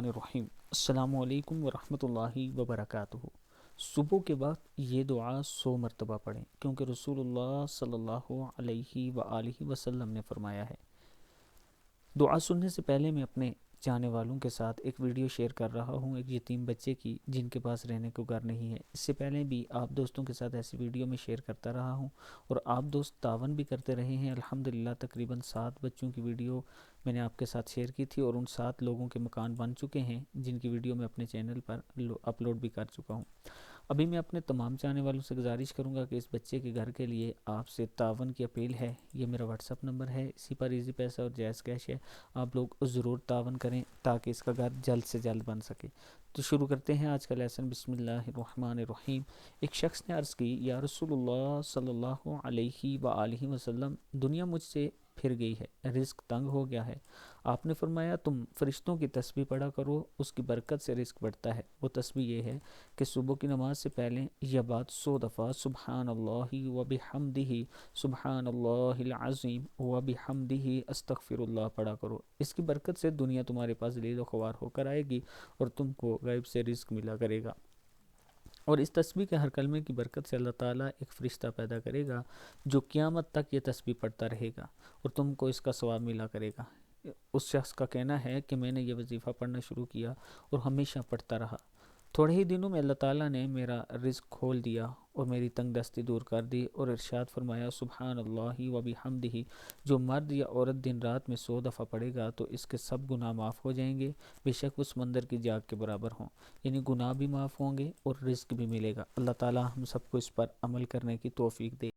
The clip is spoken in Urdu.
الرحمن الرحیم السلام علیکم ورحمۃ اللہ وبرکاتہ۔ صبح کے وقت یہ دعا 100 مرتبہ پڑھیں، کیونکہ رسول اللہ صلی اللہ علیہ وآلہ وسلم نے فرمایا ہے۔ دعا سننے سے پہلے میں اپنے چاہنے والوں کے ساتھ ایک ویڈیو شیئر کر رہا ہوں، ایک یتیم بچے کی جن کے پاس رہنے کو گھر نہیں ہے۔ اس سے پہلے بھی آپ دوستوں کے ساتھ ایسی ویڈیو میں شیئر کرتا رہا ہوں اور آپ دوست تعاون بھی کرتے رہے ہیں۔ الحمدللہ تقریباً 7 بچوں کی ویڈیو میں نے آپ کے ساتھ شیئر کی تھی اور ان 7 لوگوں کے مکان بن چکے ہیں، جن کی ویڈیو میں اپنے چینل پر اپلوڈ بھی کر چکا ہوں۔ ابھی میں اپنے تمام چاہنے والوں سے گزارش کروں گا کہ اس بچے کے گھر کے لیے آپ سے تعاون کی اپیل ہے۔ یہ میرا واٹس ایپ نمبر ہے، اسی پر ایزی پیسہ اور جائز کیش ہے۔ آپ لوگ ضرور تعاون کریں تاکہ اس کا گھر جلد سے جلد بن سکے۔ تو شروع کرتے ہیں آج کا لیسن۔ بسم اللہ الرحمن الرحیم۔ ایک شخص نے عرض کی، یا رسول اللہ صلی اللہ علیہ وآلہ وسلم، دنیا مجھ سے پھر گئی ہے، رزق تنگ ہو گیا ہے۔ آپ نے فرمایا تم فرشتوں کی تسبیح پڑھا کرو، اس کی برکت سے رزق بڑھتا ہے۔ وہ تسبیح یہ ہے کہ صبح کی نماز سے پہلے یہ بات 100 دفعہ سبحان اللہ وبحمدہ، سبحان اللہ العظیم وبحمدہ، استغفر اللہ پڑھا کرو۔ اس کی برکت سے دنیا تمہارے پاس ذلیل و خوار ہو کر آئے گی اور تم کو غیب سے رزق ملا کرے گا۔ اور اس تسبیح کے ہر کلمے کی برکت سے اللہ تعالیٰ ایک فرشتہ پیدا کرے گا جو قیامت تک یہ تسبیح پڑھتا رہے گا اور تم کو اس کا ثواب ملا کرے گا۔ اس شخص کا کہنا ہے کہ میں نے یہ وظیفہ پڑھنا شروع کیا اور ہمیشہ پڑھتا رہا۔ تھوڑے ہی دنوں میں اللہ تعالیٰ نے میرا رزق کھول دیا اور میری تنگ دستی دور کر دی، اور ارشاد فرمایا سبحان اللہ وبحمدہ، جو مرد یا عورت دن رات میں 100 دفعہ پڑھے گا تو اس کے سب گناہ معاف ہو جائیں گے، بے شک وہ سمندر کی جاگ کے برابر ہوں۔ یعنی گناہ بھی معاف ہوں گے اور رزق بھی ملے گا۔ اللہ تعالیٰ ہم سب کو اس پر عمل کرنے کی توفیق دے۔